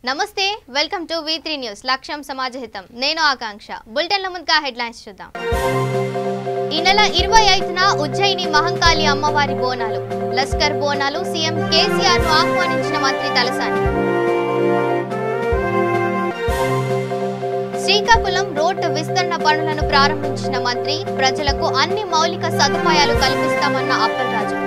నమస్తే welcome to V3 news లక్ష్యం సమాజహితం నేను ఆకాంక్ష బులెటిన్ల ముందుగా హెడ్లైన్స్ చూద్దాం ఈ నెల 25న ఉజ్జయిని మహంకాళి అమ్మవారి బోనాలు లస్కర్ బోనాలు సీఎం కేసీఆర్ ను ఆహ్వానించిన మంత్రి తలసాని శ్రీకాకుళం రోడ్డు విస్తరణ పనులను ప్రారంభించిన మంత్రి ప్రజలకు అన్ని మౌలిక సదుపాయాలు కల్పిస్తామన్న అప్పలరాజు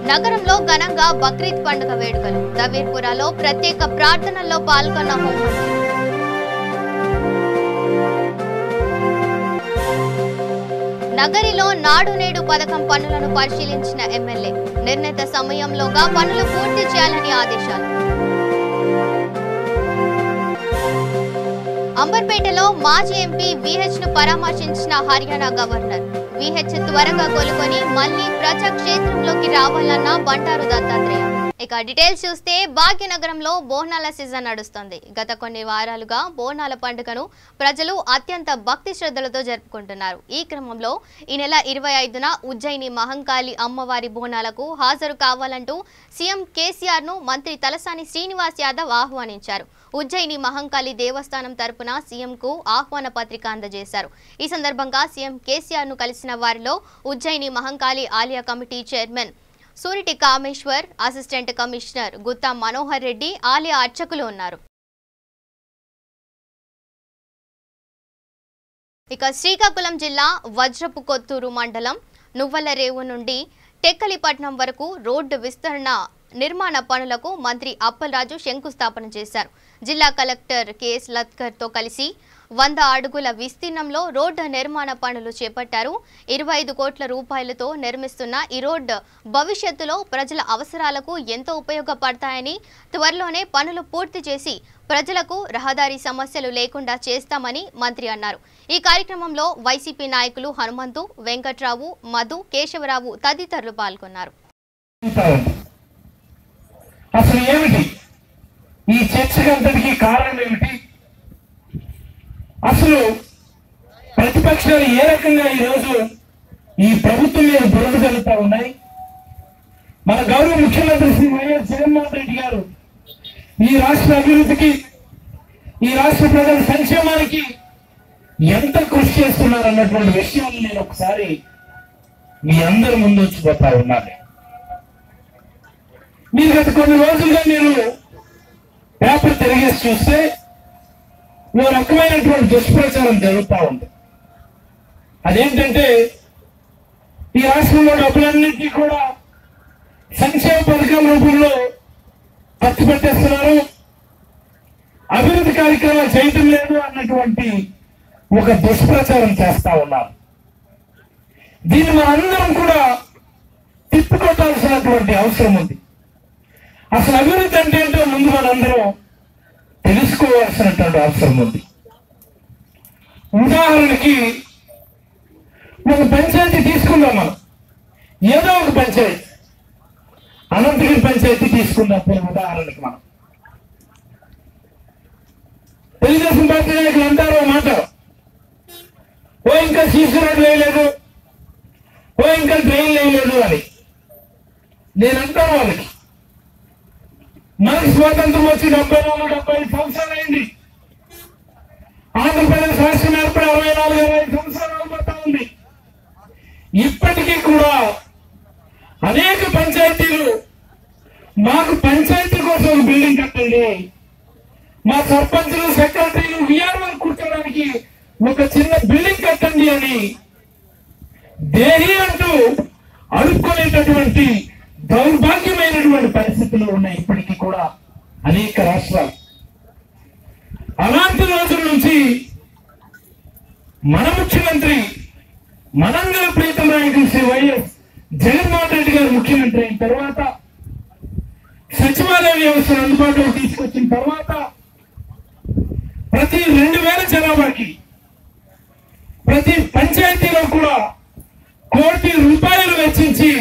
నగరంలో ఘనంగా బక్రీద్ పండుగ వేడుకలు దవీర్పురాలో ప్రత్యేక ప్రార్థనల్లో పాల్గొన్న హోంమంత్రి నగరిలో నాడు నేడు పథకం పనులను పరిశీలించిన ఎమ్మెల్యే నిర్ణీత సమయంలోగా పనులు పూర్తి చేయాలని ఆదేశాలు అంబర్పేటలో మాజీ ఎంపీ విహెచ్ ను పరామర్శించిన హర్యానా గవర్నర్ విహెచ్ త్వరగా కోలుకొని మళ్లీ ప్రజాక్షేత్రంలోకి రావాలన్న బండారు దత్తాత్రేయ. ఇక డీటెయిల్స్ చూస్తే భాగ్యనగరంలో బోనాల సీజన్ నడుస్తుంది. గత కొన్ని వారాలుగా బోనాల పండుగను ప్రజలు అత్యంత భక్తి శ్రద్ధలతో జరుపుకుంటున్నారు. ఈ క్రమంలో ఈ నెల 25న ఉజ్జయిని మహంకాళి అమ్మవారి బోనాలకు హాజరు కావాలంటూ సీఎం కేసీఆర్ ను మంత్రి తలసాని శ్రీనివాస్ యాదవ్ ఆహ్వానించారు. ఉజ్జయిని మహంకాళి దేవస్థానం తరపున సీఎం కు ఆహ్వాన పత్రిక అందజేశారు. ఈ సందర్భంగా సీఎం కేసీఆర్ ను కలిసిన వారిలో ఉజ్జయిని మహంకాళి ఆలయ committee chairman Suriti Kameshwar, assistant commissioner Gutta Manohar Reddy, ఆలయ అర్చకులు ఉన్నారు. ఇక శ్రీకాకుళం జిల్లా వజ్రపు కొత్తూరు మండలం నువ్వలరేవు నుండి టెక్కలిపట్నం వరకు రోడ్డు విస్తరణ నిర్మాణ పనులకు మంత్రి అప్పలరాజు శంకుస్థాపన చేశారు. జిల్లా కలెక్టర్ కెఎస్ లత్కర్ తో కలిసి 100 అడుగుల విస్తీర్ణంలో రోడ్డు నిర్మాణ పనులు చేపట్టారు. 25 కోట్ల రూపాయలతో నిర్మిస్తున్న ఈ రోడ్డు భవిష్యత్తులో ప్రజల అవసరాలకు ఎంతో ఉపయోగపడతాయని, త్వరలోనే పనులు పూర్తి చేసి ప్రజలకు రహదారి సమస్యలు లేకుండా చేస్తామని మంత్రి అన్నారు. ఈ కార్యక్రమంలో వైసీపీ నాయకులు హనుమంతు, వెంకట్రావు, మధు, కేశవరావు తదితరులు పాల్గొన్నారు. అసలు ఏమిటి ఈ చర్చకంతటికి కారణం ఏమిటి? అసలు ప్రతిపక్షాలు ఏ రకంగా ఈరోజు ఈ ప్రభుత్వం మీద బురద జరుగుతూ ఉన్నాయి? మన గౌరవ ముఖ్యమంత్రి శ్రీ వైఎస్ జగన్మోహన్ రెడ్డి గారు ఈ రాష్ట్ర అభివృద్ధికి, ఈ రాష్ట్ర ప్రజల సంక్షేమానికి ఎంత కృషి చేస్తున్నారు అన్నటువంటి విషయాన్ని నేను ఒకసారి మీ అందరి ముందు వచ్చిపోతా ఉన్నాను. మీరు గత కొన్ని రోజులుగా నేను పేపర్ తిరిగేసి చూస్తే ఓ రకమైనటువంటి దుష్ప్రచారం జరుగుతూ ఉంది. అదేంటంటే ఈ రాష్ట్రంలో డబ్బులన్నింటినీ కూడా సంక్షేమ పథకాల రూపంలో ఖర్చు పెట్టేస్తున్నారు, అభివృద్ధి కార్యక్రమాలు చేయటం లేదు అన్నటువంటి ఒక దుష్ప్రచారం చేస్తా ఉన్నారు. దీన్ని మనందరం కూడా తిప్పుకొట్టాల్సినటువంటి అవసరం ఉంది. అసలు అభివృద్ధి అంటే ఏంటో ముందు మనందరం తెలుసుకోవాల్సినటువంటి అవసరం ఉంది. ఉదాహరణకి ఒక పంచాయతీ తీసుకుందాం, మనం ఏదో ఒక పంచాయతీ, అనంతగిరి పంచాయతీ తీసుకుందాం. ఉదాహరణకి మనం తెలుగుదేశం పార్టీ నాయకులు అంటారు మాట, ఓ ఇంకా సీసీ రోడ్లు వేయలేదు, ఓ ఇంకా డ్రైన్ వేయలేదు అని. నేనంటాను వాళ్ళకి, మనకి స్వాతంత్రం వచ్చి 74-75 సంవత్సరాలు అయింది. ఆంధ్రప్రదేశ్ రాష్ట్రం ఏర్పడి 64-65 సంవత్సరాలు పడతా ఉంది. ఇప్పటికీ కూడా అనేక పంచాయతీలు మాకు పంచాయతీ కోసం ఒక బిల్డింగ్ కట్టండి, మా సర్పంచులు, సెక్రటరీలు, విఆర్ఓ కూర్చోడానికి ఒక చిన్న బిల్డింగ్ కట్టండి అని దేహి అంటూ అడుక్కునేటటువంటి దౌర్భాగ్యమైనటువంటి పరిస్థితులు ఉన్నాయి ఇప్పటికీ కూడా అనేక రాష్ట్రాలు. అలాంటి రోజుల నుంచి మన ముఖ్యమంత్రి, మనందరి ప్రీతం నాయకులు శ్రీ వైఎస్ జగన్మోహన్ రెడ్డి గారు ముఖ్యమంత్రి అయిన తర్వాత, సచివాలయ వ్యవస్థను అందుబాటులోకి తీసుకొచ్చిన తర్వాత ప్రతి 2000 జనాభాకి ప్రతి పంచాయతీలో కూడా ₹1 కోటి వెచ్చించి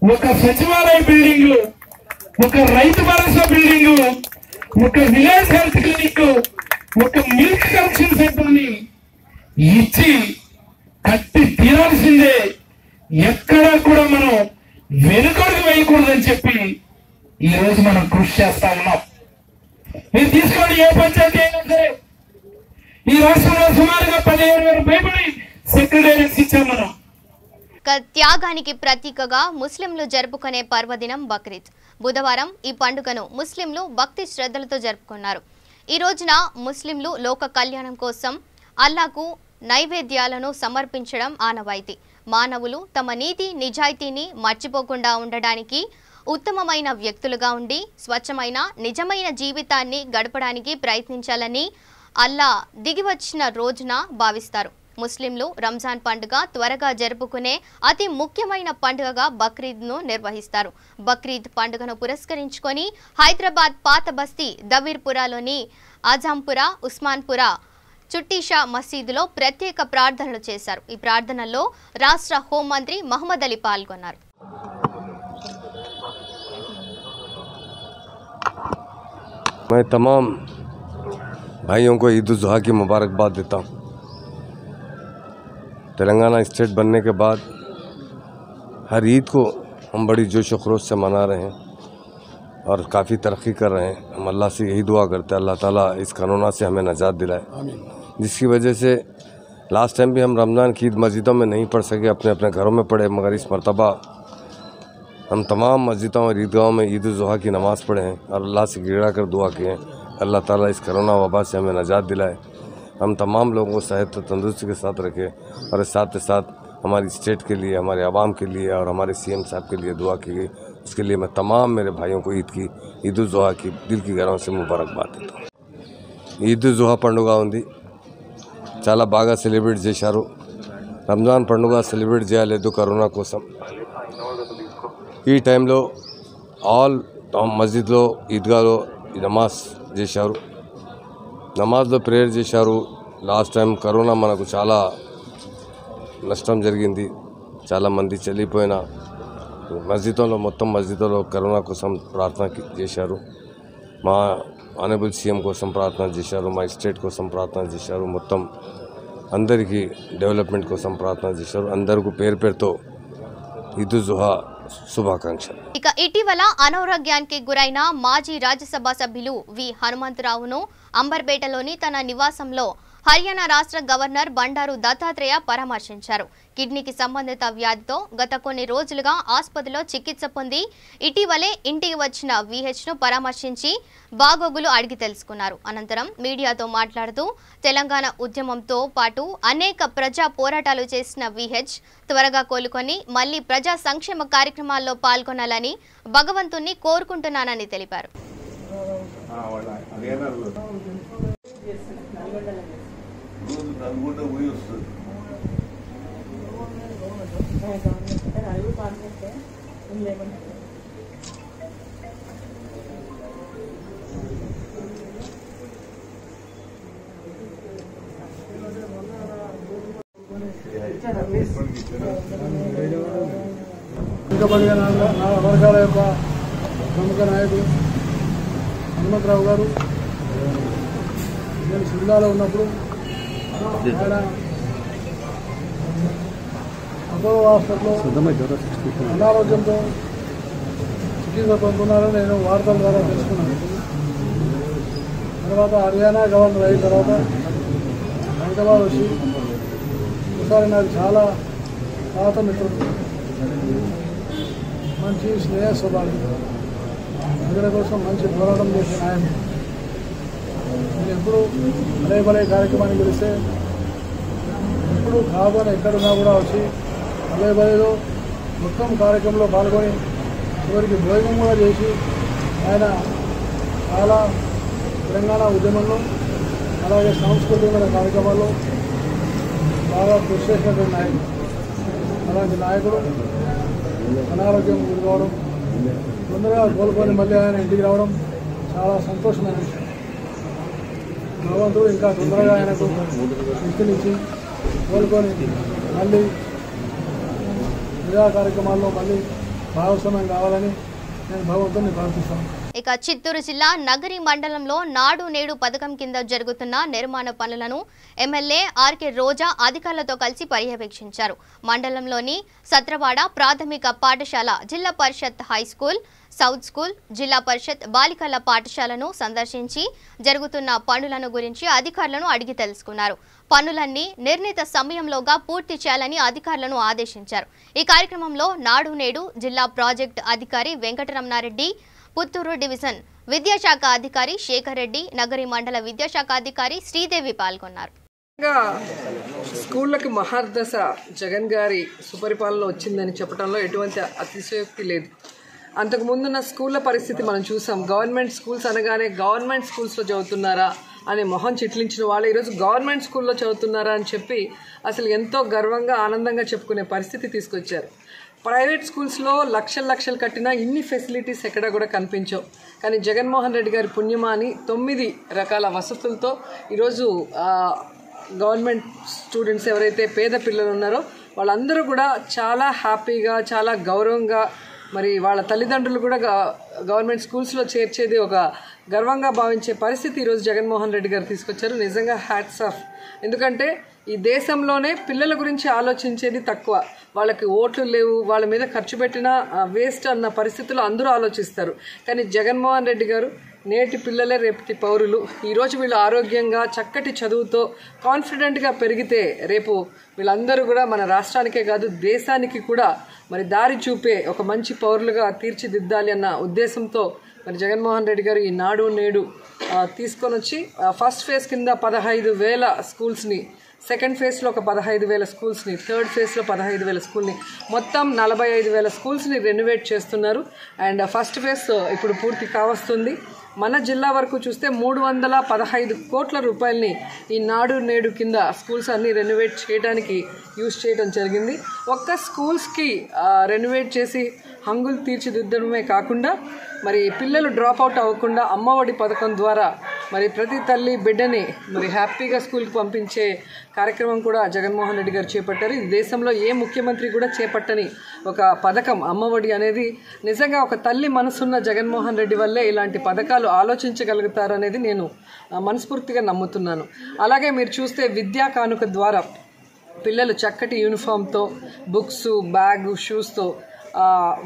ఒక సచివాలయ బిల్డింగ్, ఒక రైతు భరోసా బిల్డింగ్, ఒక విలేజ్ హెల్త్ క్లినిక్, ఒక మిల్క్ కలెక్షన్ సెంటర్ ని ఇచ్చి కట్టి తీరాల్సిందే. ఎక్కడా కూడా మనం వెనుకడుగు వేయకూడదని చెప్పి ఈ రోజు మనం కృషి చేస్తా ఉన్నాం. మీరు తీసుకోండి, ఏ పంచాయతీ అయినా సరే ఈ రాష్ట్రంలో సుమారుగా 15,000 పైబడి సెక్రటేరియట్స్ ఇచ్చాం మనం. త్యాగానికి ప్రతీకగా ముస్లింలు జరుపుకునే పర్వదినం బక్రీద్. బుధవారం ఈ పండుగను ముస్లింలు భక్తి శ్రద్ధలతో జరుపుకున్నారు. ఈ రోజున ముస్లింలు లోక కళ్యాణం కోసం అల్లాకు నైవేద్యాలను సమర్పించడం ఆనవాయితీ. మానవులు తమ నీతి నిజాయితీని మర్చిపోకుండా ఉండడానికి, ఉత్తమమైన వ్యక్తులుగా ఉండి స్వచ్ఛమైన నిజమైన జీవితాన్ని గడపడానికి ప్రయత్నించాలని అల్లా దిగివచ్చిన రోజున భావిస్తారు. ముస్లింలు రంజాన్ పండుగ త్వరగా జరుపుకునే అతి ముఖ్యమైన పండుగగా బక్రీద్ను నిర్వహిస్తారు. బక్రీద్ పండుగను పురస్కరించుకొని హైదరాబాద్ పాత బస్తీ దవీర్పురాలోని ఆజంపురా, ఉస్మాన్పురా చుట్టీషా మసీదులో ప్రత్యేక ప్రార్థనలు చేశారు. ఈ ప్రార్థనల్లో రాష్ట్ర హోంమంత్రి మహమ్మద్ అలీ పాల్గొన్నారు. मैं तमाम भाइयों को ईद उल जुहा की मुबारकबाद देता हूँ। तेलंगाना स्टेट बनने के बाद हर ईद को हम बड़ी जोश व खरोश से मना रहे हैं और काफ़ी तरक्की कर रहे हैं। हम अल्लाह से यही दुआ करते हैं अल्लाह ताला इस कोरोना से हमें निजात दिलाए, जिसकी वजह से लास्ट टाइम भी हम रमज़ान की ईद मस्जिदों में नहीं पढ़ सके, अपने अपने घरों में पढ़े, मगर इस मरतबा हम तमाम मस्जिदों और ईदगाहों में ईद उल जुहा की नमाज़ पढ़े हैं और अल्लाह से गिड़ा कर दुआ किए हैं अल्लाह ताला इस कोरोना वबा से हमें निजात दिलाए, हम तमाम लोगों को सेहत और तंदुरुस्ती के साथ रखे और साथ ही साथ हमारी स्टेट के लिए, हमारे आवाम के लिए और हमारे CM साहब के लिए दुआ की गई। उसके लिए मैं तमाम मेरे भाइयों को ईद उल जुहा की दिल की गहराइयों से मुबारकबाद देता हूँ। ఈద్ జుహా పండుగ ఉంది, చాలా బాగా సెలబ్రేట్ చేశారు. రంజాన్ పండుగ సెలబ్రేట్ చేయలేదు కరోనా కోసం. ఈ టైంలో ఆల్ మస్జిద్లో ఈద్గాలో నమాజ్ చేశారు, నమాజ్లో ప్రేయర్ చేశారు. లాస్ట్ టైం కరోనా మనకు చాలా నష్టం జరిగింది, చాలామంది చనిపోయిన మస్జిద్లో మొత్తం మస్జిద్లో కరోనా కోసం ప్రార్థన చేశారు. మా ఆనరబుల్ CM కోసం ప్రార్థన చేశారు, మా స్టేట్ కోసం ప్రార్థన చేశారు, మొత్తం అందరికీ డెవలప్మెంట్ కోసం ప్రార్థన చేశారు. అందరికీ పేరు పేరుతో ఈద్ జుహా శుభాకాంక్షలు. ఇక ఇటీవల అనారోగ్యానికి గురైన మాజీ రాజ్యసభ సభ్యులు వి హనుమంతరావును అంబర్పేటలోని తన నివాసంలో హర్యానా రాష్ట్ర గవర్నర్ బండారు దత్తాత్రేయ పరామర్శించారు. కిడ్నీకి సంబంధిత వ్యాధితో గత కొన్ని రోజులుగా ఆసుపత్రిలో చికిత్స పొంది ఇటీవలే ఇంటికి వచ్చిన VHను పరామర్శించి బాగోగులు అడిగి తెలుసుకున్నారు. అనంతరం మీడియాతో మాట్లాడుతూ తెలంగాణ ఉద్యమంతో పాటు అనేక ప్రజా పోరాటాలు చేసిన VH త్వరగా కోలుకొని మళ్లీ ప్రజా సంక్షేమ కార్యక్రమాల్లో పాల్గొనాలని భగవంతుణ్ణి కోరుకుంటున్నానని తెలిపారు. వర్గాల యొక్క ప్రముఖ నాయకుడు హనుమంతరావు గారు నేను జిల్లాలో ఉన్నప్పుడు ఆయన అపోలో హాస్పిటల్లో అనారోగ్యంతో చికిత్స పొందుతున్నారని నేను వార్తల ద్వారా తెలుసుకున్నాను. తర్వాత హర్యానా గవర్నర్ అయిన తర్వాత హైదరాబాద్ వచ్చి ఒకసారి నాకు చాలా పాత మిత్రుడు, మంచి స్నేహ స్వభావం, ప్రజల కోసం మంచి పోరాటం చేసిన ఆయన. నేను ఎప్పుడు అదే కార్యక్రమానికి పిలిస్తే ఎప్పుడు కాదని ఎక్కడున్నా కూడా వచ్చి అదే మొత్తం కార్యక్రమంలో పాల్గొని చివరికి భోజనం కూడా చేసి ఆయన చాలా తెలంగాణ ఉద్యమంలో అలాగే సాంస్కృతికమైన కార్యక్రమాల్లో బాగా కృషి చేసినటువంటి నాయకుడు. అలాంటి నాయకుడు అనారోగ్యం గురికావడం, తొందరగా కోలుకొని మళ్ళీ ఆయన ఇంటికి రావడం చాలా సంతోషమైన విషయం. భగవంతుడు ఇంకా తొందరగా ఆయనకు శక్తినిచ్చి కోలుకొని మళ్ళీ ప్రజా కార్యక్రమాల్లో మళ్ళీ భాగస్వామ్యం కావాలని నేను భగవంతుడిని ప్రార్థిస్తాను. ఇక చిత్తూరు జిల్లా నగరి మండలంలో నాడు నేడు పథకం కింద జరుగుతున్న నిర్మాణ పనులను ఎమ్మెల్యే ఆర్కే రోజా అధికారులతో కలిసి పర్యవేక్షించారు. మండలంలోని సత్రవాడ ప్రాథమిక పాఠశాల, జిల్లా పరిషత్ హైస్కూల్, సౌత్ స్కూల్, జిల్లా పరిషత్ బాలికల పాఠశాలను సందర్శించి జరుగుతున్న పనులను గురించి అధికారులను అడిగి తెలుసుకున్నారు. పనులన్నీ నిర్ణీత సమయంలోగా పూర్తి చేయాలని అధికారులను ఆదేశించారు. ఈ కార్యక్రమంలో నాడు నేడు జిల్లా ప్రాజెక్టు అధికారి వెంకటరమణారెడ్డి, పుత్తూరు డివిజన్ విద్యాశాఖ అధికారి శేఖర్ రెడ్డి, నగరి మండల విద్యాశాఖ అధికారి శ్రీదేవి పాల్గొన్నారు. స్కూళ్ళకి మహర్దశ జగన్ గారి సుపరిపాలన వచ్చిందని చెప్పడంలో ఎటువంటి అతిశయోక్తి లేదు. అంతకుముందున్న స్కూళ్ళ పరిస్థితి మనం చూసాం. గవర్నమెంట్ స్కూల్స్ అనగానే గవర్నమెంట్ స్కూల్స్లో చదువుతున్నారా అనే మొహం చిట్లించిన వాళ్ళు ఈరోజు గవర్నమెంట్ స్కూల్లో చదువుతున్నారా అని చెప్పి అసలు ఎంతో గర్వంగా ఆనందంగా చెప్పుకునే పరిస్థితి తీసుకొచ్చారు. ప్రైవేట్ స్కూల్స్లో లక్షలు కట్టినా ఇన్ని ఫెసిలిటీస్ ఎక్కడా కూడా కనిపించవు. కానీ జగన్మోహన్ రెడ్డి గారి పుణ్యమాని 9 రకాల వసతులతో ఈరోజు గవర్నమెంట్ స్టూడెంట్స్ ఎవరైతే పేద పిల్లలు ఉన్నారో వాళ్ళందరూ కూడా చాలా హ్యాపీగా, చాలా గౌరవంగా, మరి వాళ్ళ తల్లిదండ్రులు కూడా గవర్నమెంట్ స్కూల్స్లో చేర్చేది ఒక గర్వంగా భావించే పరిస్థితి ఈరోజు జగన్మోహన్ రెడ్డి గారు తీసుకొచ్చారు. నిజంగా హ్యాట్స్ ఆఫ్. ఎందుకంటే ఈ దేశంలోనే పిల్లల గురించి ఆలోచించేది తక్కువ. వాళ్ళకి ఓట్లు లేవు, వాళ్ళ మీద ఖర్చు పెట్టినా వేస్ట్ అన్న పరిస్థితుల్లో అందరూ ఆలోచిస్తారు. కానీ జగన్మోహన్ రెడ్డి గారు నేటి పిల్లలే రేపటి పౌరులు. ఈరోజు వీళ్ళు ఆరోగ్యంగా చక్కటి చదువుతో కాన్ఫిడెంట్గా పెరిగితే రేపు వీళ్ళందరూ కూడా మన రాష్ట్రానికే కాదు దేశానికి కూడా మరి దారి చూపే ఒక మంచి పౌరులుగా తీర్చిదిద్దాలి అన్న ఉద్దేశంతో మరి జగన్మోహన్ రెడ్డి గారు ఈ నాడు నేడు తీసుకొని వచ్చి ఫస్ట్ ఫేజ్ కింద 15,000 స్కూల్స్ని, సెకండ్ ఫేజ్లో ఒక 15,000 స్కూల్స్ని, థర్డ్ ఫేజ్లో 15,000 స్కూల్ని, మొత్తం 45,000 స్కూల్స్ని రెనోవేట్ చేస్తున్నారు. అండ్ ఫస్ట్ ఫేజ్ ఇప్పుడు పూర్తి కావస్తుంది. మన జిల్లా వరకు చూస్తే 315 కోట్ల రూపాయలని ఈ నాడు నేడు కింద స్కూల్స్ అన్నీ రెనోవేట్ చేయడానికి యూజ్ చేయడం జరిగింది. ఒక్క స్కూల్స్కి రెనోవేట్ చేసి హంగులు తీర్చిదిద్దడమే కాకుండా మరి పిల్లలు డ్రాప్ అవుట్ అవ్వకుండా అమ్మఒడి పథకం ద్వారా మరి ప్రతి తల్లి బిడ్డని మరి హ్యాపీగా స్కూల్కి పంపించే కార్యక్రమం కూడా జగన్మోహన్ రెడ్డి గారు చేపట్టారు. ఇది దేశంలో ఏ ముఖ్యమంత్రి కూడా చేపట్టని ఒక పథకం అమ్మఒడి అనేది. నిజంగా ఒక తల్లి మనసున్న జగన్మోహన్ రెడ్డి వల్లే ఇలాంటి పథకాలు ఆలోచించగలుగుతారనేది నేను మనస్ఫూర్తిగా నమ్ముతున్నాను. అలాగే మీరు చూస్తే విద్యా కానుక ద్వారా పిల్లలు చక్కటి యూనిఫామ్తో, బుక్స్, బ్యాగ్, షూస్తో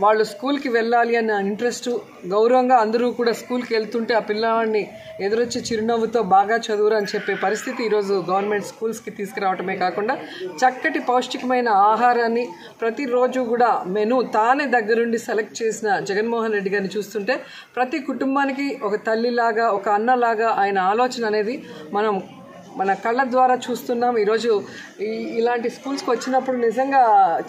వాళ్ళు స్కూల్కి వెళ్ళాలి అన్న ఇంట్రెస్ట్, గౌరవంగా అందరూ కూడా స్కూల్కి వెళ్తుంటే ఆ పిల్లవాడిని ఎదురొచ్చి చిరునవ్వుతో బాగా చదువురు అని చెప్పే పరిస్థితి ఈరోజు గవర్నమెంట్ స్కూల్స్కి తీసుకురావటమే కాకుండా చక్కటి పౌష్టికమైన ఆహారాన్ని ప్రతిరోజు కూడా మెనూ తానే దగ్గరుండి సెలెక్ట్ చేసిన జగన్మోహన్ రెడ్డి గారిని చూస్తుంటే ప్రతి కుటుంబానికి ఒక తల్లిలాగా, ఒక అన్నలాగా ఆయన ఆలోచన అనేది మనం మన కళ్ళ ద్వారా చూస్తున్నాం. ఈరోజు ఇలాంటి స్కూల్స్కి వచ్చినప్పుడు నిజంగా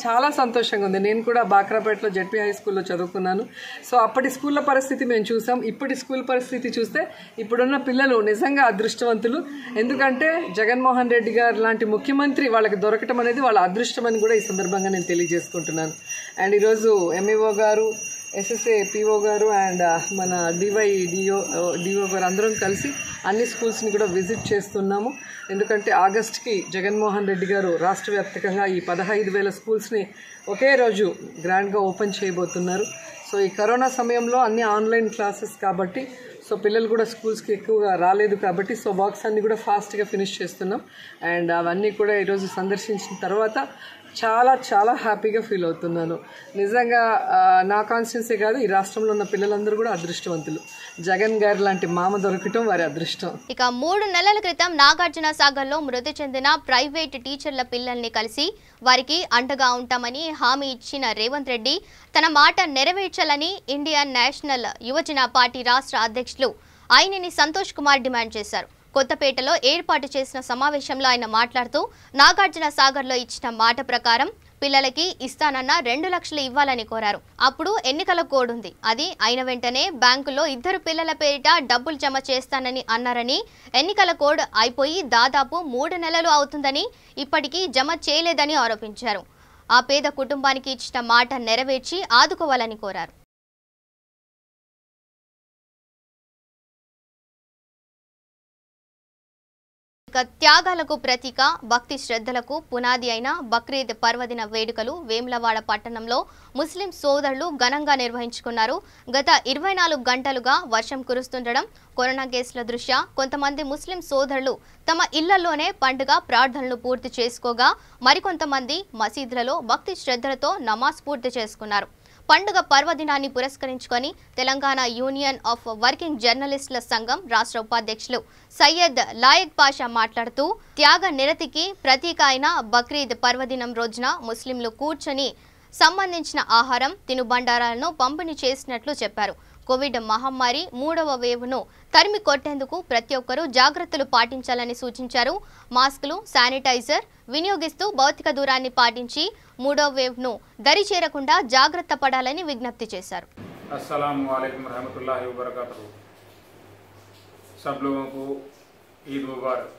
చాలా సంతోషంగా ఉంది. నేను కూడా బాక్రాపేటలో జెడ్పీ హై స్కూల్లో చదువుకున్నాను. సో అప్పటి స్కూళ్ళ పరిస్థితి మేము చూసాం. ఇప్పటి స్కూల్ పరిస్థితి చూస్తే ఇప్పుడున్న పిల్లలు నిజంగా అదృష్టవంతులు. ఎందుకంటే జగన్మోహన్ రెడ్డి గారు లాంటి ముఖ్యమంత్రి వాళ్ళకి దొరకటం అనేది వాళ్ళ అదృష్టం అని కూడా ఈ సందర్భంగా నేను తెలియజేసుకుంటున్నాను. అండ్ ఈరోజు ఎంఈఓ గారు, ఎస్ఎస్ఏ పిఓ గారు అండ్ మన డిఓ గారు అందరం కలిసి అన్ని స్కూల్స్ని కూడా విజిట్ చేస్తున్నాము. ఎందుకంటే ఆగస్ట్కి జగన్మోహన్ రెడ్డి గారు రాష్ట్ర వ్యాప్తంగా ఈ 15,000 స్కూల్స్ని ఒకే రోజు గ్రాండ్గా ఓపెన్ చేయబోతున్నారు. సో ఈ కరోనా సమయంలో అన్ని ఆన్లైన్ క్లాసెస్ కాబట్టి సో పిల్లలు కూడా స్కూల్స్కి ఎక్కువగా రాలేదు కాబట్టి సో వర్క్స్ అన్నీ కూడా ఫాస్ట్గా ఫినిష్ చేస్తున్నాం. అండ్ అవన్నీ కూడా ఈరోజు సందర్శించిన తర్వాత చాలా హ్యాపీగా ఫీల్ అవుతున్నాను. నిజంగా నా కాన్స్టిట్యున్సీ కాదు, ఈ రాష్ట్రంలో ఉన్న పిల్లలందరూ కూడా అదృష్టవంతులు. జగన్ గారు లాంటి మామ దొరకటం వారి అదృష్టం. ఇక 3 నెలల క్రితం నాగార్జున సాగర్లో మృతి చెందిన ప్రైవేట్ టీచర్ల పిల్లల్ని కలిసి వారికి అండగా ఉంటామని హామీ ఇచ్చిన రేవంత్ రెడ్డి తన మాట నెరవేర్చాలని ఇండియన్ నేషనల్ యువజన పార్టీ రాష్ట్ర అధ్యక్షులు అయినేని సంతోష్ కుమార్ డిమాండ్ చేశారు. కొత్తపేటలో ఏర్పాటు చేసిన సమావేశంలో ఆయన మాట్లాడుతూ నాగార్జున సాగర్లో ఇచ్చిన మాట ప్రకారం పిల్లలకి ఇస్తానన్న 2 లక్షలు ఇవ్వాలని కోరారు. అప్పుడు ఎన్నికల కోడ్ ఉంది, అది అయిన వెంటనే బ్యాంకులో 2 పిల్లల పేరిట డబ్బులు జమ చేస్తానని అన్నారని, ఎన్నికల కోడ్ అయిపోయి దాదాపు 3 నెలలు అవుతుందని ఇప్పటికీ జమ చేయలేదని ఆరోపించారు. ఆ పేద కుటుంబానికి ఇచ్చిన మాట నెరవేర్చి ఆదుకోవాలని కోరారు. త్యాగాలకు ప్రతీక, భక్తి శ్రద్ధలకు పునాది అయిన బక్రీద్ పర్వదిన వేడుకలు వేములవాడ పట్టణంలో ముస్లిం సోదరులు ఘనంగా నిర్వహించుకున్నారు. గత 24 గంటలుగా వర్షం కురుస్తుండడం, కరోనా కేసుల దృష్ట్యా కొంతమంది ముస్లిం సోదరులు తమ ఇళ్లలోనే పండుగ ప్రార్థనలు పూర్తి చేసుకోగా మరికొంతమంది మసీదులలో భక్తి శ్రద్ధలతో నమాజ్ పూర్తి చేసుకున్నారు. పండుగ పర్వదినాన్ని పురస్కరించుకొని తెలంగాణ యూనియన్ ఆఫ్ వర్కింగ్ జర్నలిస్టుల సంఘం రాష్ట్ర ఉపాధ్యక్షులు సయ్యద్ లాయక్ పాషా మాట్లాడుతూ త్యాగ నిరతికి ప్రతీక అయిన బక్రీద్ పర్వదినం రోజున ముస్లింలు కూర్చొని సంబంధించిన ఆహారం తినుబండారాలను పంపిణీ చేసినట్లు చెప్పారు. కోవిడ్ మహమ్మారి 3వ వేవ్ను తరిమి కొట్టేందుకు ప్రతి ఒక్కరూ జాగ్రత్తలు పాటించాలని సూచించారు. మాస్కులు, శానిటైజర్ వినియోగిస్తూ భౌతిక దూరాన్ని పాటించి 3వ వేవ్ను దరి చేరకుండా జాగ్రత్త పడాలని విజ్ఞప్తి చేశారు. अस्सलामु अलैकुम रहमतुल्लाहि व बरकातहू। सब लोगों को ईद मुबारक।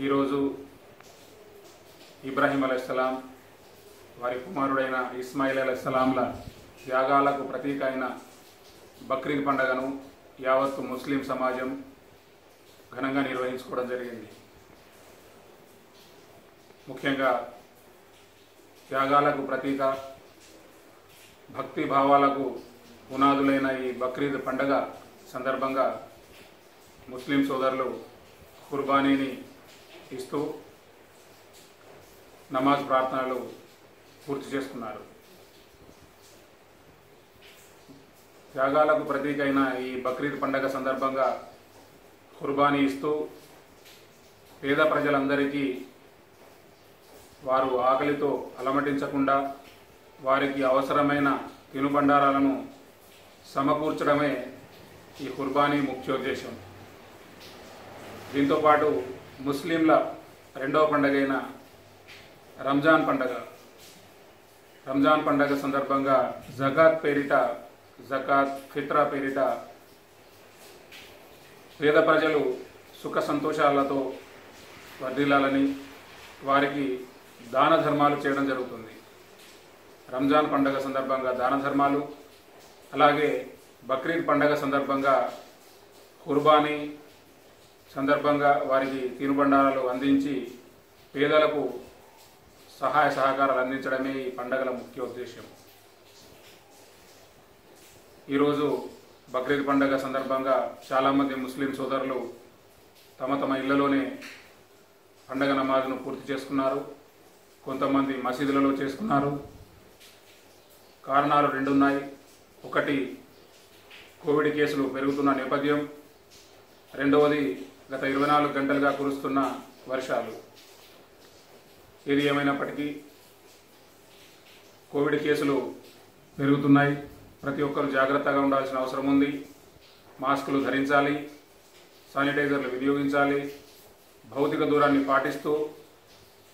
ఈరోజు ఇబ్రాహీం అలైహిస్సలాం వారి కుమారుడైన ఇస్మాయిల్ అలైహిస్సలాంల త్యాగాలకు ప్రతీక అయిన బక్రీద్ పండుగను యావత్తు ముస్లిం సమాజం ఘనంగా నిర్వహించుకోవడం జరిగింది. ముఖ్యంగా త్యాగాలకు ప్రతీక, భక్తి భావాలకు పునాదులైన ఈ బక్రీద్ పండుగ సందర్భంగా ముస్లిం సోదరులు కుర్బానీని ఇస్తూ నమాజ్ ప్రార్థనలు పూర్తి చేసుకున్నారు. త్యాగాలకు ప్రతీక అయిన ఈ బక్రీద్ పండుగ సందర్భంగా కుర్బానీ ఇస్తూ పేద ప్రజలందరికీ వారు ఆకలితో అలమటించకుండా వారికి అవసరమైన తినుబండారాలను సమకూర్చడమే ఈ కుర్బానీ ముఖ్యోద్దేశం. దీంతోపాటు ముస్లింల రెండవ పండుగైన రంజాన్ పండుగ సందర్భంగా జకాత్ ఫిత్రా పేరిట పేద ప్రజలు సుఖ సంతోషాలతో వర్ధిల్లాలని వారికి దాన ధర్మాలు చేయడం జరుగుతుంది. రంజాన్ పండుగ సందర్భంగా దాన ధర్మాలు, అలాగే బక్రీద్ పండుగ సందర్భంగా కుర్బానీ సందర్భంగా వారికి తినుబండారాలు అందించి పేదలకు సహాయ సహకారాలు అందించడమే ఈ పండుగల ముఖ్య ఉద్దేశం. ఈరోజు బక్రీద్ పండుగ సందర్భంగా చాలామంది ముస్లిం సోదరులు తమ తమ ఇళ్లలోనే పండుగ నమాజ్ను పూర్తి చేసుకున్నారు. కొంతమంది మసీదులలో చేసుకున్నారు. కారణాలు రెండు ఉన్నాయి. ఒకటి కోవిడ్ కేసులు పెరుగుతున్న నేపథ్యం, రెండవది గత 24 గంటలుగా కురుస్తున్న వర్షాలు. ఏది ఏమైనప్పటికీ కోవిడ్ కేసులు పెరుగుతున్నాయి. ప్రతి ఒక్కరూ జాగ్రత్తగా ఉండాల్సిన అవసరం ఉంది. మాస్కులు ధరించాలి, శానిటైజర్లు వినియోగించాలి, భౌతిక దూరాన్ని పాటిస్తూ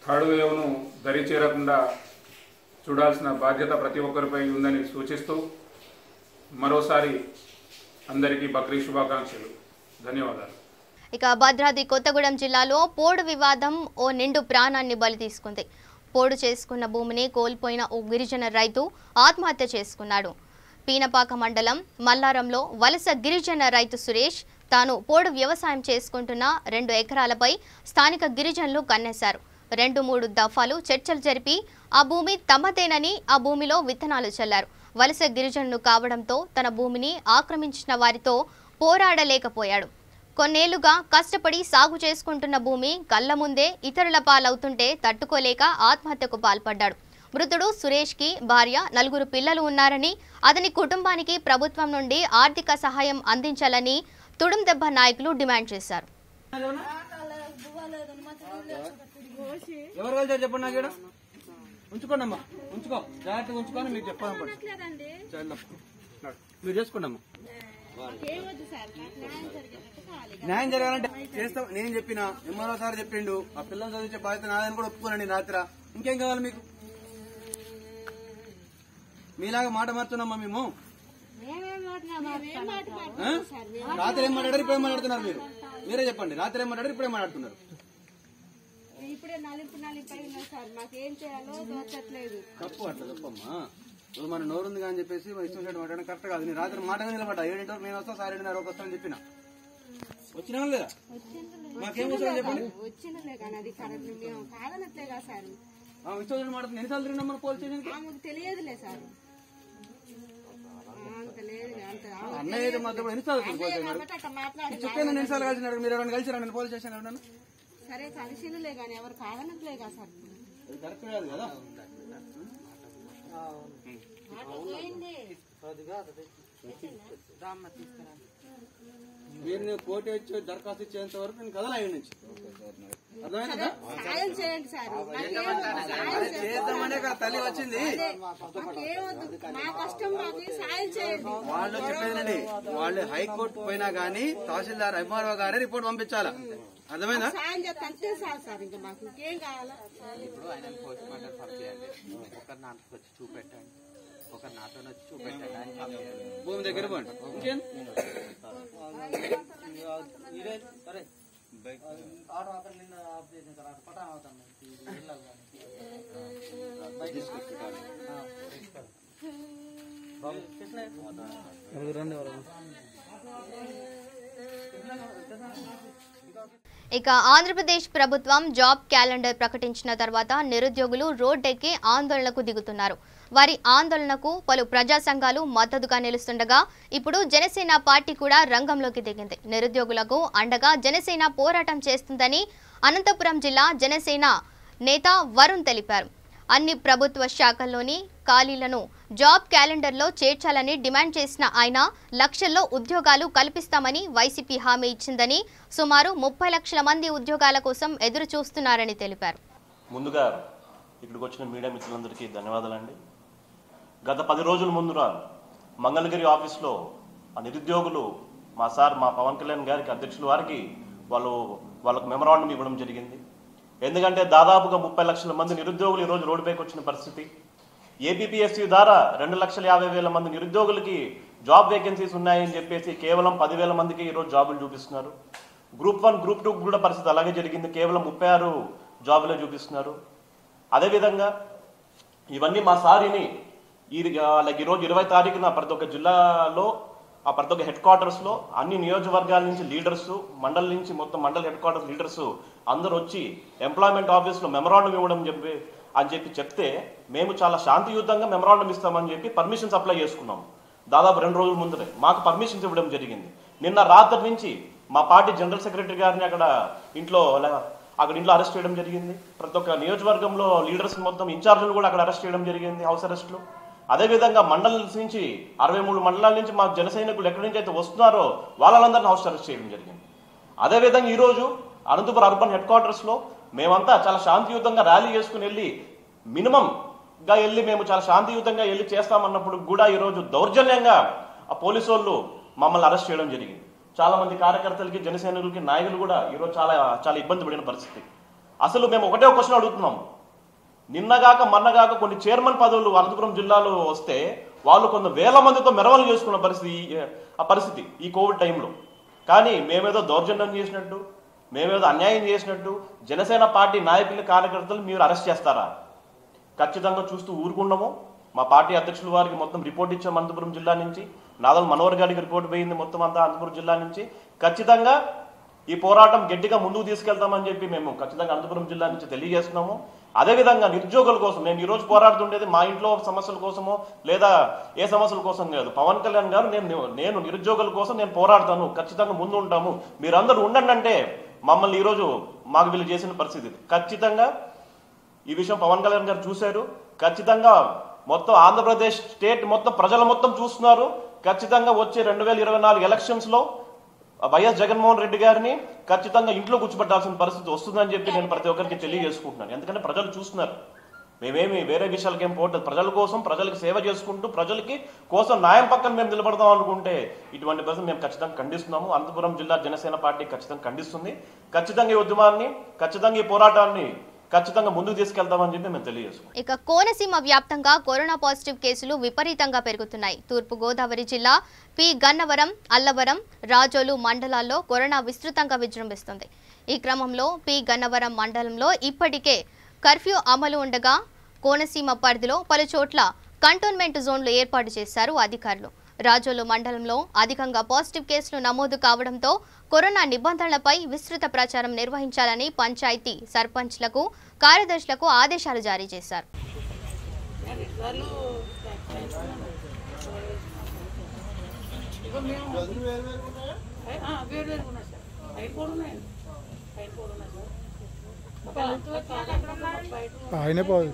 థర్డ్ వేవ్ను దరి చేరకుండా చూడాల్సిన బాధ్యత ప్రతి ఒక్కరిపై ఉందని సూచిస్తూ మరోసారి అందరికీ బక్రీద్ శుభాకాంక్షలు. ధన్యవాదాలు. ఇక భద్రాద్రి కొత్తగూడెం జిల్లాలో పోడు వివాదం ఓ నిండు ప్రాణాన్ని బలి తీసుకుంది. పోడు చేసుకున్న భూమిని కోల్పోయిన ఓ గిరిజన రైతు ఆత్మహత్య చేసుకున్నాడు. పీనపాక మండలం మల్లారంలో వలస గిరిజన రైతు సురేష్ తాను పోడు వ్యవసాయం చేసుకుంటున్న 2 ఎకరాలపై స్థానిక గిరిజనులు కన్నేశారు. 2-3 దఫాలు చర్చలు జరిపి ఆ భూమి తమదేనని ఆ భూమిలో విత్తనాలు చల్లారు. వలస గిరిజనులు కావడంతో తన భూమిని ఆక్రమించిన వారితో పోరాడలేకపోయాడు. కొన్నేళ్లుగా కష్టపడి సాగు చేసుకుంటున్న భూమి కళ్ల ముందే ఇతరుల పాలవుతుంటే తట్టుకోలేక ఆత్మహత్యకు పాల్పడ్డాడు. మృతుడు సురేష్కి భార్య, 4 పిల్లలు ఉన్నారని, అతని కుటుంబానికి ప్రభుత్వం నుండి ఆర్థిక సహాయం అందించాలని తుడుందెబ్బ నాయకులు డిమాండ్ చేశారు. న్యాయం జరగాలంటే చేస్తాం. నేను చెప్పిన ఎంఆర్ఓ సార్ చెప్పిండు, ఆ పిల్లలు చదివించే బాధ్యత నాదని కూడా ఒప్పుకోనండి. రాత్రి ఇంకేం కావాలి మీకు? మీలాగా మాట మారుతున్నామా మేము? రాత్రి ఏం మాట్లాడారు, ఇప్పుడు ఏం మాట్లాడుతున్నారు? మీరే చెప్పండి. రాత్రి ఏం మాట్లాడారు, ఇప్పుడు ఏం మాట్లాడుతున్నారు? తప్పు, అట్లా తప్పమ్మా. ఇప్పుడు మన నోరుంది కానీ చెప్పేసి ఇష్టం మాట్లాడడం కరెక్ట్ కాదు. నేను రాత్రి మాటగా నిలబడ్డా. 7 వరకు నేను వస్తా, సార్ 7:30 వస్తాను చెప్పిన. వచ్చినా లేదా? మాకేం వస్తుందని చెప్పండి. ఇష్టం మాట ఎన్నిసార్లు తిరిగినా మన పోలీస్ స్టేషన్ తెలియదులే సార్. అన్నయ్య మాత్రం ఎన్నిసార్లు చెప్పాను. ఎన్నిసార్లు కలిసినాడు? మీరు ఎవరైనా కలిసిరా నేను పోలీస్ స్టేషన్? ఎవరన్నా సరే కలిసిలే కానీ ఎవరు కాదనట్లే కదా సార్. కరెక్ట్ కాదు కదా. మీరు కోటి వచ్చి దరఖాస్తు ఇచ్చేంత వరకు నేను కదలా అయ్యి నుంచి అర్థమైందా? చేద్దామనే కదా తల్లి వచ్చింది. వాళ్ళు చెప్పేదండి, వాళ్ళు హైకోర్టు పోయినా గానీ తహసీల్దార్ ఎంఆర్ఓ గారే రిపోర్ట్ పంపించాలా. అర్థమైందా? ఇప్పుడు ఆయన పోస్ట్ మార్టం పంపించండి, ఒకరి నాన్నకి వచ్చి చూపెట్టండి, ఒకరి నాతో వచ్చి చూపెట్టండి అని చెప్పారు. భూమి దగ్గర పోండి. ఇంకేం ఇక ఆంధ్రప్రదేశ్ ప్రభుత్వం జాబ్ క్యాలెండర్ ప్రకటించిన తర్వాత నిరుద్యోగులు రోడ్డెక్కి ఆందోళనకు దిగుతున్నారు. వారి ఆందోళనకు పలు ప్రజా సంఘాలు మద్దతుగా నిలుస్తుండగా ఇప్పుడు జనసేన పార్టీ కూడా రంగంలోకి దిగింది. నిరుద్యోగులకు అండగా జనసేన పోరాటం చేస్తుందని అనంతపురం జిల్లా జనసేన నేత వరుణ్ తెలిపారు. అన్ని ప్రభుత్వ శాఖల్లోని ఖాళీలను జాబ్ క్యాలెండర్లో చేర్చాలని డిమాండ్ చేసిన ఆయన లక్షల్లో ఉద్యోగాలు కల్పిస్తామని వైసీపీ హామీ ఇచ్చిందని, సుమారు 30 లక్షల మంది ఉద్యోగాల కోసం ఎదురు చూస్తున్నారని తెలిపారు. ముందుగా ఇక్కడికి వచ్చిన మీడియా మిత్రులందరికీ ధన్యవాదాలండి. గత 10 రోజుల ముందున మంగళగిరి ఆఫీస్లో ఆ నిరుద్యోగులు మా పవన్ కళ్యాణ్ గారికి అధ్యక్షుల వారికి వాళ్ళకు మెమరాండం ఇవ్వడం జరిగింది. ఎందుకంటే దాదాపుగా 30 లక్షల మంది నిరుద్యోగులు ఈరోజు రోడ్డుపైకి వచ్చిన పరిస్థితి. ఏపీపీఎస్సీ ద్వారా 2,50,000 మంది నిరుద్యోగులకి జాబ్ వేకెన్సీస్ ఉన్నాయని చెప్పేసి కేవలం 10,000 మందికి ఈరోజు జాబులు చూపిస్తున్నారు. గ్రూప్ 1, గ్రూప్ 2 కూడా పరిస్థితి అలాగే జరిగింది. కేవలం 36 జాబులే చూపిస్తున్నారు. అదేవిధంగా ఇవన్నీ మా సారిని ఈరోజు 20 తారీఖున ప్రతి ఒక్క జిల్లాలో ప్రతి ఒక్క హెడ్ క్వార్టర్స్లో అన్ని నియోజకవర్గాల నుంచి లీడర్స్, మండల్ నుంచి మొత్తం మండల్ హెడ్ క్వార్టర్స్ లీడర్స్ అందరూ వచ్చి ఎంప్లాయ్మెంట్ ఆఫీస్లో మెమరాండం ఇవ్వడం చెప్తే మేము చాలా శాంతియుతంగా మెమరాండం ఇస్తామని చెప్పి పర్మిషన్స్ అప్లై చేసుకున్నాం. దాదాపు 2 రోజుల ముందరే మాకు పర్మిషన్స్ ఇవ్వడం జరిగింది. నిన్న రాత్రి నుంచి మా పార్టీ జనరల్ సెక్రటరీ గారిని అక్కడ ఇంట్లో అరెస్ట్ చేయడం జరిగింది. ప్రతి ఒక్క నియోజకవర్గంలో లీడర్స్ మొత్తం ఇన్ఛార్జీలు కూడా అక్కడ అరెస్ట్ చేయడం జరిగింది, హౌస్ అరెస్టులు. అదేవిధంగా మండలం నుంచి 63 మండలాల నుంచి మా జన సైనికులు ఎక్కడి నుంచి అయితే వస్తున్నారో వాళ్ళందరినీ హౌస్ అరెస్ట్ చేయడం జరిగింది. అదేవిధంగా ఈరోజు అనంతపురం అర్బన్ హెడ్ క్వార్టర్స్లో మేమంతా చాలా శాంతియుతంగా ర్యాలీ చేసుకుని వెళ్ళి మినిమంగా వెళ్ళి మేము చాలా శాంతియుతంగా వెళ్ళి చేస్తామన్నప్పుడు కూడా ఈరోజు దౌర్జన్యంగా ఆ పోలీసు వాళ్ళు మమ్మల్ని అరెస్ట్ చేయడం జరిగింది. చాలా మంది కార్యకర్తలకి, జన సైనికులకి, నాయకులు కూడా ఈరోజు చాలా ఇబ్బంది పడిన పరిస్థితి. అసలు మేము ఒకటే క్వశ్చన్ అడుగుతున్నాము. నిన్నగాక మొన్నగాక కొన్ని చైర్మన్ పదవులు అనంతపురం జిల్లాలో వస్తే వాళ్ళు కొన్ని వేల మందితో మెరవలు చేసుకున్న పరిస్థితి ఈ కోవిడ్ టైంలో. కానీ మేమేదో దౌర్జన్యం చేసినట్టు, మేమేదో అన్యాయం చేసినట్టు జనసేన పార్టీ నాయకులు, కార్యకర్తలు మీరు అరెస్ట్ చేస్తారా? ఖచ్చితంగా చూస్తూ ఊరుకున్నాము. మా పార్టీ అధ్యక్షుల వారికి మొత్తం రిపోర్ట్ ఇచ్చాము అనంతపురం జిల్లా నుంచి. నాదల్ మనోహర్ గారికి రిపోర్ట్ పోయింది మొత్తం అంతా అనంతపురం జిల్లా నుంచి. ఖచ్చితంగా ఈ పోరాటం గట్టిగా ముందుకు తీసుకెళ్తామని చెప్పి మేము ఖచ్చితంగా అనంతపురం జిల్లా నుంచి తెలియజేస్తున్నాము. అదేవిధంగా నిరుద్యోగుల కోసం నేను ఈరోజు పోరాడుతుండేది మా ఇంట్లో సమస్యల కోసమో లేదా ఏ సమస్యల కోసం కాదు. పవన్ కళ్యాణ్ గారు నేను నిరుద్యోగుల కోసం నేను పోరాడతాను, ఖచ్చితంగా ముందు ఉంటాము, మీరందరూ ఉండండి అంటే మమ్మల్ని ఈరోజు మాకు వీళ్ళు చేసిన పరిస్థితి. ఖచ్చితంగా ఈ విషయం పవన్ కళ్యాణ్ గారు చూశారు. ఖచ్చితంగా మొత్తం ఆంధ్రప్రదేశ్ స్టేట్ మొత్తం ప్రజలు మొత్తం చూస్తున్నారు. ఖచ్చితంగా వచ్చే 2024 ఎలక్షన్స్లో వైఎస్ జగన్మోహన్ రెడ్డి గారిని ఖచ్చితంగా ఇంట్లో కూర్చోబెట్టాల్సిన పరిస్థితి వస్తుందని చెప్పి నేను ప్రతి ఒక్కరికి తెలియజేసుకుంటున్నాను. ఎందుకంటే ప్రజలు చూస్తున్నారు. మేమేమి వేరే విషయాలకేం పోవట్లేదు. ప్రజల కోసం, ప్రజలకు సేవ చేసుకుంటూ ప్రజలకి కోసం న్యాయం పక్కన మేము నిలబడదాం అనుకుంటే ఇటువంటి పరిస్థితి మేము ఖచ్చితంగా ఖండిస్తున్నాము. అనంతపురం జిల్లా జనసేన పార్టీ ఖచ్చితంగా ఖండిస్తుంది. ఖచ్చితంగా ఈ ఉద్యమాన్ని, ఖచ్చితంగా ఈ పోరాటాన్ని ఖచ్చితంగా ముందుకు తీసుకెళ్తామని చెప్పి మేము తెలియజేస్తున్నాం. ఇక కోనసీమ వ్యాప్తంగా కరోనా పాజిటివ్ కేసులు విపరీతంగా పెరుగుతున్నాయి. తూర్పు గోదావరి జిల్లా పి గన్నవరం, అల్లవరం, రాజోలు మండలాల్లో కరోనా విస్తృతంగా విజృంభిస్తుంది. ఈ క్రమంలో పి గన్నవరం మండలంలో ఇప్పటికే కర్ఫ్యూ అమలు ఉండగా కోనసీమ పరిధిలో పలు చోట్ల కంటోన్మెంట్ జోన్లు ఏర్పాటు చేశారు అధికారులు. రాజోలు మండలంలో అధికంగా పాజిటివ్ కేసులు నమోదు కావడంతో కరోనా నిబంధనలపై విస్తృత ప్రచారం నిర్వహించాలని పంచాయతీ సర్పంచ్లకు, కార్యదర్శులకు ఆదేశాలు జారీ చేశారు. ఆయనే పోదు.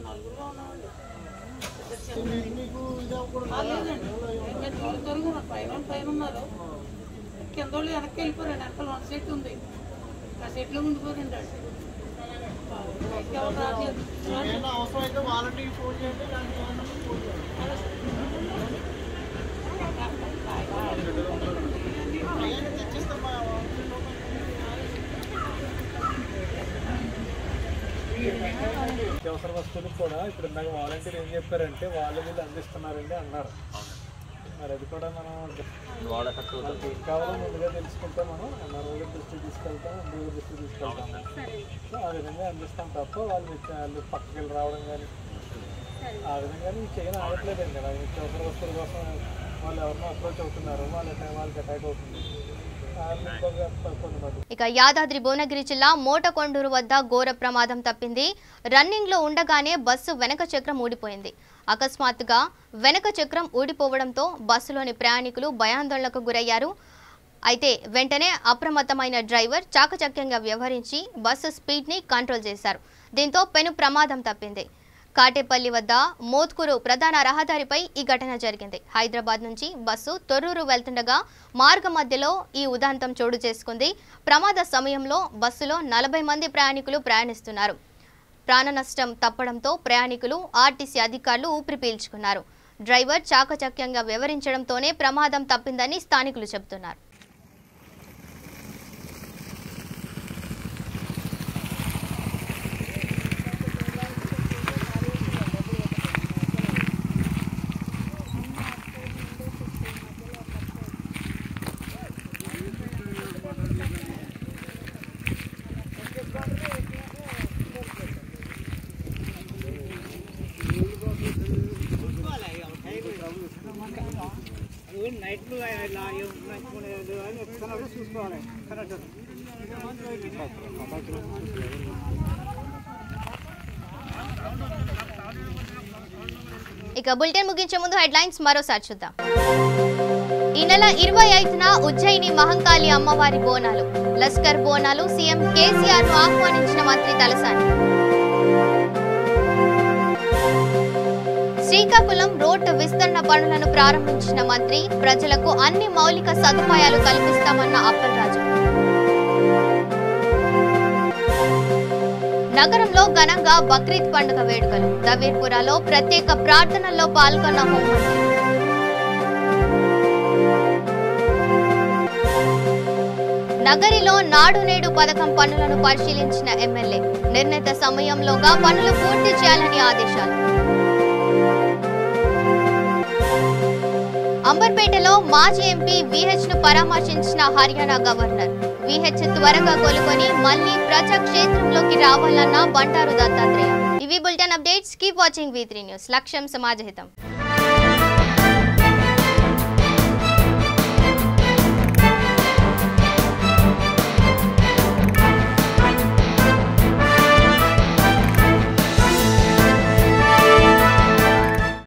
పైన ఉన్నారు కింద వాళ్ళు వెనక్కి వెళ్ళిపోరండి. వెనకాల 1 సెట్ ఉంది. ఆ సెట్లో ఉండిపోరండి. అవసరం అయితే వాళ్ళకి ఫోన్ చేయండి. నిత్యావసర వస్తువులకు కూడా ఇప్పుడు ఇందాక వాలంటీర్ ఏం చెప్పారంటే వాళ్ళు వీళ్ళు అందిస్తున్నారండి అన్నారు. మరి అది కూడా మనం వాళ్ళకి ఏం కావాలో ముందుగా తెలుసుకుంటే మనం ఎన్ఆర్ఓ దృష్టికి తీసుకెళ్తాం, ఎండిఓ దృష్టికి తీసుకెళ్తాము. సో ఆ విధంగా అందిస్తాం తప్ప వాళ్ళు పక్కకి వెళ్ళి రావడం కానీ ఆ విధంగా చేయని ఆగట్లేదండి కదా. నిత్యావసర వస్తువుల కోసం వాళ్ళు ఎవరినో అప్రోచ్ అవుతున్నారు, వాళ్ళకి అటాక్ అవుతుంది. ఇక యాదాద్రి భువనగిరి జిల్లా మోటకొండూరు వద్ద ఘోర ప్రమాదం తప్పింది. రన్నింగ్ లో ఉండగానే బస్సు వెనక చక్రం ఊడిపోయింది. అకస్మాత్తుగా వెనక చక్రం ఊడిపోవడంతో బస్సులోని ప్రయాణికులు భయాందోళనకు గురయ్యారు. అయితే వెంటనే అప్రమత్తమైన డ్రైవర్ చాకచక్యంగా వ్యవహరించి బస్సు స్పీడ్ ని కంట్రోల్ చేశారు. దీంతో పెను ప్రమాదం తప్పింది. కాటేపల్లి వద్ద మోత్కూరు ప్రధాన రహదారిపై ఈ ఘటన జరిగింది. హైదరాబాద్ నుంచి బస్సు తొర్రూరు వెళ్తుండగా మార్గ మధ్యలో ఈ ఉదంతం చోటు చేసుకుంది. ప్రమాద సమయంలో బస్సులో 40 మంది ప్రయాణికులు ప్రయాణిస్తున్నారు. ప్రాణ నష్టం తప్పడంతో ప్రయాణికులు, ఆర్టీసీ అధికారులు ఊపిరి పీల్చుకున్నారు. డ్రైవర్ చాకచక్యంగా వ్యవహరించడంతోనే ప్రమాదం తప్పిందని స్థానికులు చెబుతున్నారు. ఇక బులెటిన్ ముగించే ముందు హెడ్లైన్స్ మరోసారి చూద్దాం. ఈ నెల 25న ఉజ్జయిని మహంకాళి అమ్మవారి బోనాలు. లస్కర్ బోనాలు సీఎం కేసీఆర్ ను ఆహ్వానించిన మంత్రి తలసాని. శ్రీకాకుళం రోడ్డు విస్తరణ పనులను ప్రారంభించిన మంత్రి. ప్రజలకు అన్ని మౌలిక సదుపాయాలు కల్పిస్తామన్న అప్పలరాజు. నగరంలో ఘనంగా బక్రీద్ పండుగ వేడుకలు. దవీర్పురాలో ప్రత్యేక ప్రార్థనల్లో పాల్గొన్న హోంమంత్రి. నగరిలో నాడు నేడు పథకం పనులను పరిశీలించిన ఎమ్మెల్యే. నిర్ణీత సమయంలోగా పనులు పూర్తి చేయాలని ఆదేశాలు. అంబర్పేటలో మాజీ ఎంపీ విహెచ్ ను పరామర్శించిన హర్యానా గవర్నర్. విహెచ్ త్వరగా కోలుకొని మళ్లీ ప్రజాక్షేత్రంలోకి రావాలన్న బండారు దత్తాత్రేయ. ఇవి bulletin updates. Keep watching V3 news. లక్ష్యం సమాజహితం.